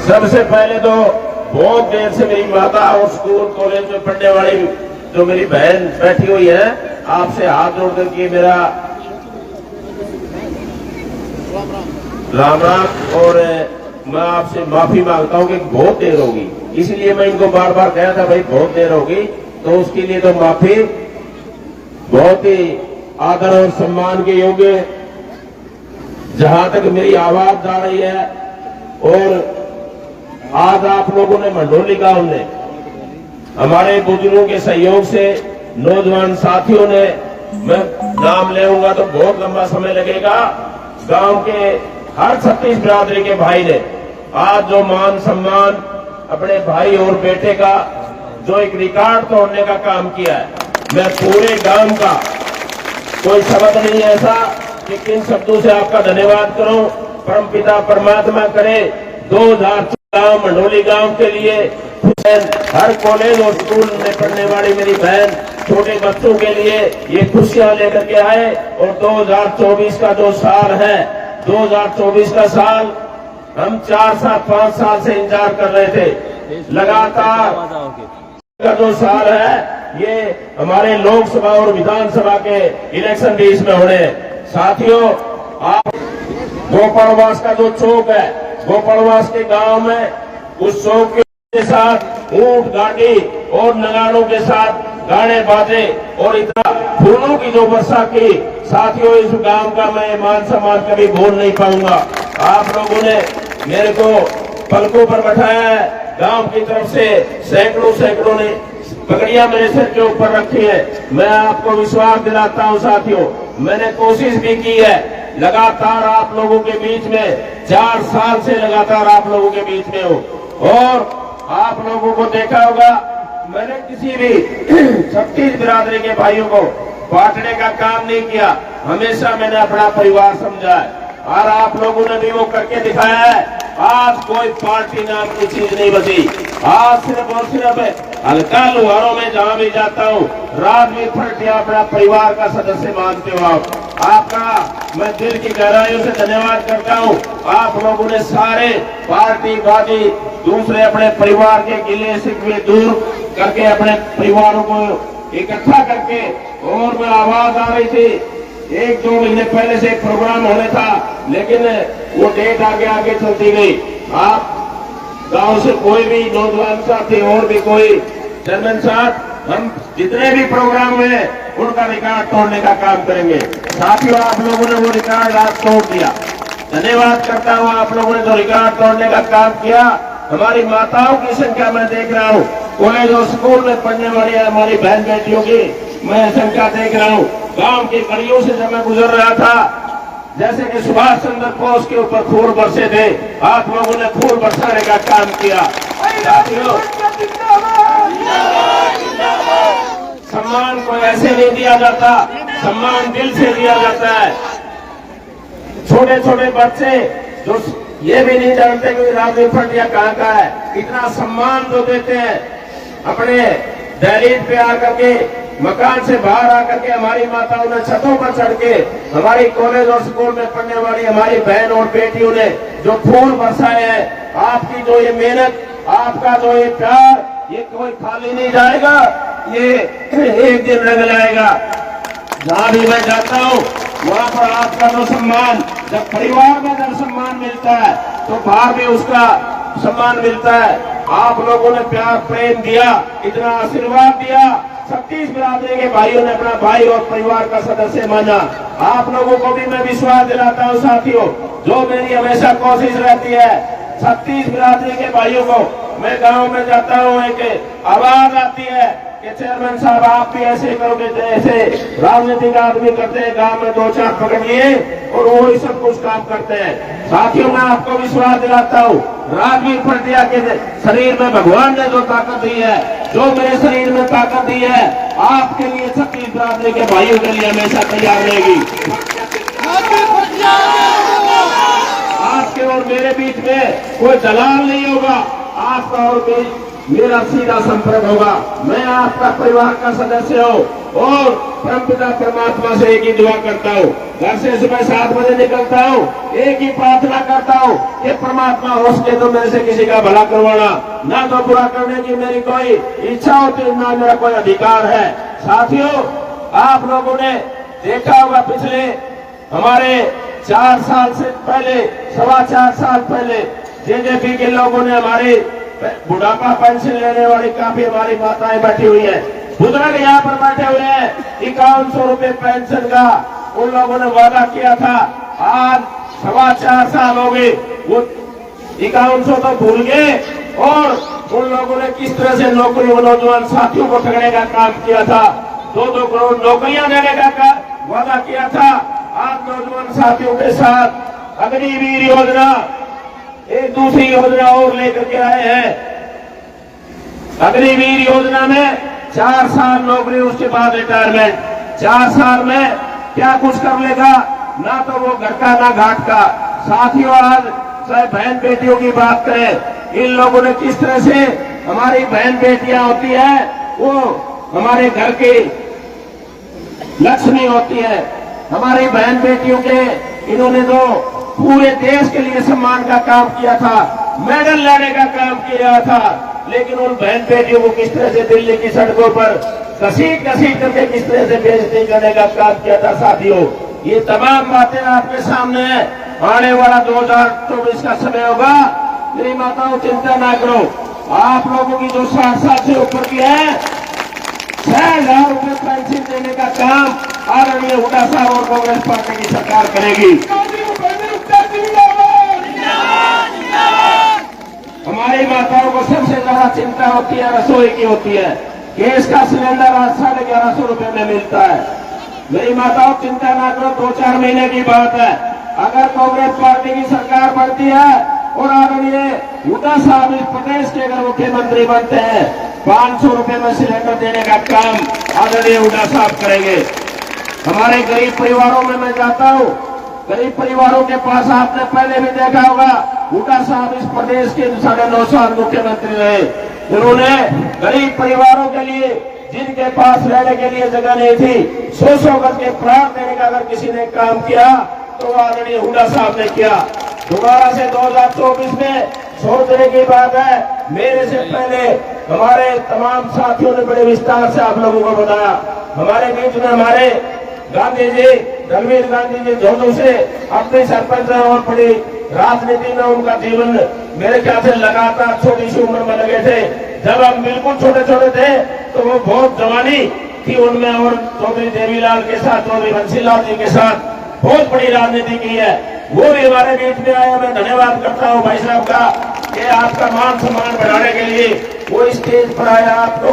सबसे पहले तो बहुत देर से मेरी माता और स्कूल कॉलेज में पढ़ने वाली जो मेरी बहन बैठी हुई है, आपसे हाथ जोड़ करके मेरा राम राम। और मैं आपसे माफी मांगता हूं कि बहुत देर होगी, इसीलिए मैं इनको बार बार कहा था भाई बहुत देर होगी, तो उसके लिए तो माफी। बहुत ही आदर और सम्मान के योग्य जहां तक मेरी आवाज जा रही है, और आज आप लोगों ने मंडोली गांव ने हमारे बुजुर्गों के सहयोग से, नौजवान साथियों ने, मैं नाम लेऊंगा तो बहुत लंबा समय लगेगा, गांव के हर 36 बिरादरी के भाई ने आज जो मान सम्मान अपने भाई और बेटे का जो एक रिकॉर्ड तोड़ने का काम किया है, मैं पूरे गांव का कोई शब्द नहीं है ऐसा कि किन शब्दों से आपका धन्यवाद करूं। परमपिता परमात्मा करे 2014 मंडोली गांव के लिए हर कॉलेज और स्कूल में पढ़ने वाली मेरी बहन छोटे बच्चों के लिए ये खुशियां लेकर के आए। और 2024 का जो साल है, 2024 का साल हम 5 साल से इंतजार कर रहे थे। लगातार का जो साल है ये हमारे लोकसभा और विधानसभा के इलेक्शन भी इसमें होने हैं। साथियों, आप गोपालवास का जो चौक है, गोपालवास के गांव में उस चौक के साथ ऊंट गाड़ी और नगाड़ों के साथ गाने बाजे और इतना फूलों की जो वर्षा की, साथियों इस गांव का मैं मान सम्मान कभी भूल नहीं पाऊंगा। आप लोगों ने मेरे को पलकों पर बैठाया है, गांव की तरफ से सैकड़ों ने पगड़ियां मेरे सिर के ऊपर रखी है। मैं आपको विश्वास दिलाता हूं साथियों, मैंने कोशिश भी की है लगातार आप लोगों के बीच में, 4 साल से लगातार आप लोगों के बीच में हूं। और आप लोगों को देखा होगा, मैंने किसी भी 36 बिरादरी के भाइयों को बांटने का काम नहीं किया, हमेशा मैंने अपना परिवार समझा है और आप लोगों ने भी वो करके दिखाया है। आज कोई पार्टी नाम की चीज नहीं बची, आज सिर्फ और सिर्फ हल्का लुहारों में जहां भी जाता हूं, राजवीर फटिया अपना परिवार का सदस्य मानते हो आपका मैं दिल की गहराइयों से धन्यवाद करता हूं। आप लोगों ने सारे पार्टीवादी दूसरे अपने परिवार के गिले शिकवे दूर करके अपने परिवारों को इकट्ठा करके, और में आवाज आ रही थी 1-2 महीने पहले से एक प्रोग्राम होने था, लेकिन वो डेट आगे चलती गई। आप गांव से कोई भी नौजवान साथी और भी कोई चेयरमैन साहब, हम जितने भी प्रोग्राम हुए उनका रिकॉर्ड तोड़ने का काम करेंगे। साथियों, आप लोगों ने वो रिकॉर्ड आज तोड़ दिया, धन्यवाद करता हूं। आप लोगों ने जो रिकॉर्ड तोड़ने का काम किया, हमारी माताओं की संख्या मैं देख रहा हूं, कॉलेज और स्कूल में पढ़ने वाली हमारी बहन बेटियों की मैं संख्या देख रहा हूं। गांव की गलियों से जब मैं गुजर रहा था, जैसे कि सुभाष चंद्र बोस के ऊपर फूल बरसे थे, आप लोगों ने फूल बरसाने का काम किया। साथियों, सम्मान को ऐसे नहीं दिया जाता, सम्मान दिल से दिया जाता है। छोटे छोटे बच्चे जो ये भी नहीं जानते कि राजवीर फटिया कहाँ का है, इतना सम्मान जो देते हैं, अपने दहलीज पे आकर के, मकान से बाहर आकर के हमारी माताओं ने छतों पर चढ़ के, हमारी कॉलेज और स्कूल में पढ़ने वाली हमारी बहन और बेटियों ने जो फूल बरसाए हैं, आपकी जो ये मेहनत, आपका जो ये प्यार, ये कोई खाली नहीं जाएगा, ये एक दिन रंग लाएगा। जहां भी मैं जाता हूं वहां पर आपका जो सम्मान, जब परिवार में जब सम्मान मिलता है तो बाहर भी उसका सम्मान मिलता है। आप लोगों ने प्यार प्रेम दिया, इतना आशीर्वाद दिया, 36 बिरादरी के भाइयों ने अपना भाई और परिवार का सदस्य माना। आप लोगों को भी मैं विश्वास दिलाता हूं साथियों, जो मेरी हमेशा कोशिश रहती है, 36 बिरादरी के भाइयों को मैं गांव में जाता हूं, एक आवाज आती है कि चेयरमैन साहब आप भी ऐसे करोगे जैसे राजनीतिक आदमी करते हैं, गांव में 2-4 पकड़ लिए और वो ही सब कुछ काम करते हैं। साथियों, मैं आपको विश्वास दिलाता हूँ, राजवीर फटिया के शरीर में भगवान ने जो ताकत दी है, जो मेरे शरीर में ताकत दी है, आपके लिए 36 बिरादरी के भाइयों के लिए हमेशा तैयार रहेगी। आपके और मेरे बीच में कोई दलाल नहीं होगा, आपका और मेरा सीधा संपर्क होगा। मैं आपका परिवार का सदस्य हूँ और परमपिता परमात्मा से एक ही दुआ करता हूँ, घर से सुबह 7 बजे निकलता हूँ, एक ही प्रार्थना करता हूँ कि परमात्मा हो सके तो मेरे से किसी का भला करवाना, ना तो बुरा करने की मेरी कोई इच्छा होती, ना मेरा कोई अधिकार है। साथियों, आप लोगों ने देखा होगा पिछले हमारे 4 साल से पहले, 4.25 साल पहले जेजेपी के लोगों ने हमारी बुढ़ापा पेंशन लेने वाली काफी हमारी माताएं बैठी हुई है, बुजुर्ग यहाँ पर बैठे हुए हैं, 5100 रुपए पेंशन का उन लोगों ने वादा किया था। आज 4.25 साल हो गए, वो 5100 तो भूल गए और उन लोगों ने किस तरह से नौकरी नौजवान साथियों को ठगने का काम किया था, 2-2 करोड़ नौकरियां देने का वादा किया था। आज नौजवान साथियों के साथ अग्निवीर योजना, एक दूसरी योजना और लेकर के आए हैं। अग्निवीर योजना में 4 साल नौकरी, उसके बाद रिटायरमेंट। 4 साल में क्या कुछ कर लेगा, ना तो वो घर का ना घाट का। साथियों, आज चाहे बहन बेटियों की बात करें, इन लोगों ने किस तरह से हमारी बहन बेटियां होती है, वो हमारे घर की लक्ष्मी होती है। हमारी बहन बेटियों के इन्होंने तो पूरे देश के लिए सम्मान का काम किया था, मेडल लाने का काम किया था, लेकिन उन बहन बेटियों को किस तरह से दिल्ली की सड़कों पर घसीट करके किस तरह से बेइज्जती करने का काम किया था। साथियों, ये तमाम बातें आपके सामने है। आने वाला 2024 का समय होगा, मेरी माताओं चिंता ना करो, आप लोगों की जो 60 साल से ऊपर की है 6,000 रुपए पेंशन देने का काम आदरणीय हुड्डा साहब और कांग्रेस पार्टी की सरकार करेगी। हमारी माताओं को सबसे ज्यादा चिंता होती है रसोई की होती है। गैस का सिलेंडर आज 1150 रुपए में मिलता है। मेरी माताओं चिंता ना करो, 2-4 महीने की बात है। अगर कांग्रेस पार्टी की सरकार बनती है और आदरणीय हुड्डा साहब इस प्रदेश के अगर मुख्यमंत्री बनते हैं, 500 रुपए में सिलेंडर देने का काम आदरणीय हुड्डा साहब करेंगे। हमारे गरीब परिवारों में मैं जाता हूँ, गरीब परिवारों के पास आपने पहले भी देखा होगा, हुड्डा साहब इस प्रदेश के 9.5 साल मुख्यमंत्री रहे। उन्होंने गरीब परिवारों के लिए, जिनके पास रहने के लिए जगह नहीं थी, 100 गज के प्लाट देने का अगर किसी ने काम किया तो आदरणीय हुड्डा साहब ने किया। दोबारा से 2024 में सोचने की बात है। मेरे से पहले हमारे तमाम साथियों ने बड़े विस्तार से आप लोगों को बताया। हमारे बीच में हमारे गांधी जी, रघुवीर गांधी जी दोनों से अपने सरपंच और बड़ी राजनीति में उनका जीवन मेरे ख्याल से लगातार छोटी सी उम्र में लगे थे। जब हम बिल्कुल छोटे छोटे थे तो वो बहुत जवानी थी उनमें, और चौधरी देवीलाल के साथ, चौधरी बंसीलाल जी के साथ बहुत बड़ी राजनीति की है। वो भी हमारे बीच में आया। मैं धन्यवाद करता हूँ भाई साहब का कि आपका मान सम्मान बढ़ाने के लिए वो स्टेज पर आया, आपको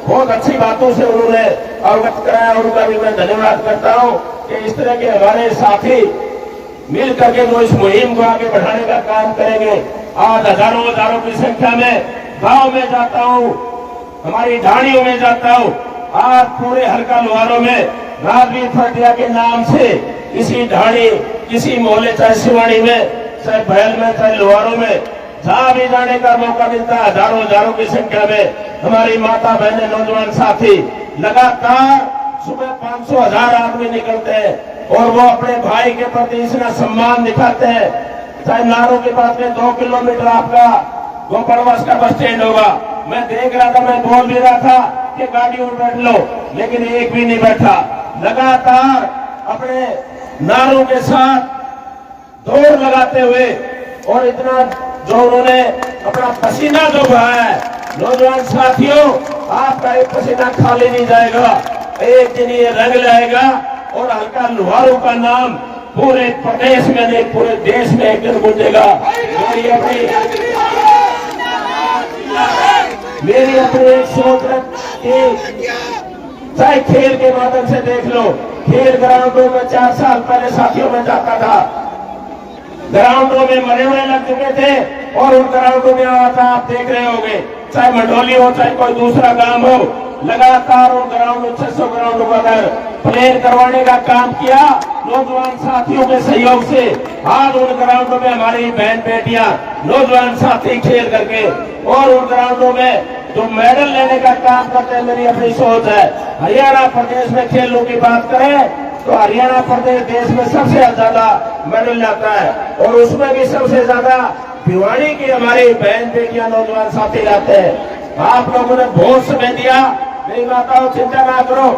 बहुत अच्छी बातों से उन्होंने अवगत कराया। उनका भी मैं धन्यवाद करता हूँ कि इस तरह के हमारे साथी मिल करके जो इस मुहिम को आगे बढ़ाने का काम करेंगे। आज हजारों की संख्या में गांव में जाता हूँ, हमारी ढाणियों में जाता हूँ। आज पूरे हल्का लोहारों में राजवीर फटिया के नाम से किसी ढाणी, किसी मोहल्ले, चाहे सिवाड़ी में, चाहे बहल में, चाहे लोहारों में, जहां भी जाने का मौका मिलता है, हजारों की संख्या में हमारी माता बहनें, नौजवान साथी लगातार सुबह 500-1000 आदमी निकलते हैं और वो अपने भाई के प्रति इतना सम्मान दिखाते हैं। चाहे नारों के पास में 2 किलोमीटर आपका गोपालवास का बस स्टैंड होगा। मैं देख रहा था, मैं बोल भी रहा था कि गाड़ियों में बैठ लो, लेकिन एक भी नहीं बैठा। लगातार अपने नारों के साथ दौड़ लगाते हुए, और इतना जो उन्होंने अपना पसीना जो बहाया है, नौजवान साथियों, आपका ये पसीना खाली नहीं जाएगा। एक दिन ये रंग लाएगा और हल्का लोहारों का नाम पूरे प्रदेश में नहीं, पूरे देश में एक दिन गूंजेगा। मेरी अपनी एक सोच है कि चाहे खेल के माध्यम से देख लो, खेल ग्राउंडों में 4 साल पहले साथियों में जाता था, ग्राउंडों में मरे हुए लग चुके थे और उन ग्राउंडों में आता आप देख रहे होंगे, चाहे मंडोली हो चाहे कोई दूसरा गांव हो, लगातार उन ग्राउंडों 600 ग्राउंडों का अगर प्लेन करवाने का काम किया नौजवान साथियों के सहयोग से। आज उन ग्राउंडों में हमारी बहन बेटियां, नौजवान साथी खेल करके, और उन ग्राउंडों में जो मेडल लेने का काम करते हैं। मेरी अपनी सोच है, हरियाणा प्रदेश में खेलों की बात करें तो हरियाणा प्रदेश देश में सबसे ज्यादा मेडल लाता है, और उसमें भी सबसे ज्यादा भिवाड़ी की हमारी बहन बेटियां नौजवान साथी लाते हैं। आप लोगों ने बहुत समय दिया, मेरी माताओं चिंता ना करो,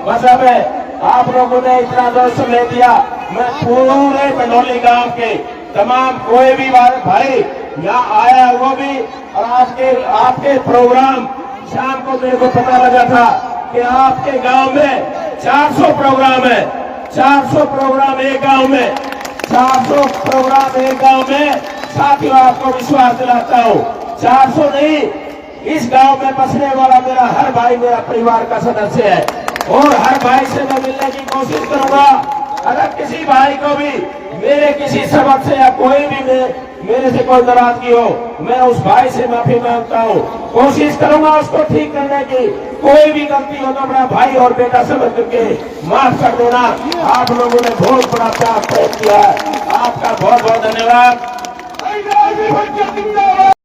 बस अब आप लोगों ने इतना जो समय दिया, मैं पूरे मंडोली गांव के तमाम कोई भी भाई यहाँ आया वो भी, और आज के आपके प्रोग्राम शाम को मेरे को पता लगा था कि आपके गांव में 400 प्रोग्राम है, 400 प्रोग्राम एक गांव में, 400 प्रोग्राम एक गांव में। साथियों आपको विश्वास दिलाता हूँ, 400 नहीं, इस गांव में बसने वाला मेरा हर भाई मेरा परिवार का सदस्य है, और हर भाई से मैं मिलने की कोशिश करूंगा। अगर किसी भाई को भी मेरे किसी सबक से या कोई भी मेरे से कोई नाराजगी हो, मैं उस भाई से माफी मांगता हूँ, कोशिश करूंगा उसको ठीक करने की। कोई भी गलती हो तो अपना भाई और बेटा समझ करके माफ कर देना। आप लोगों ने बहुत बड़ा त्याग किया है, आपका बहुत बहुत धन्यवाद।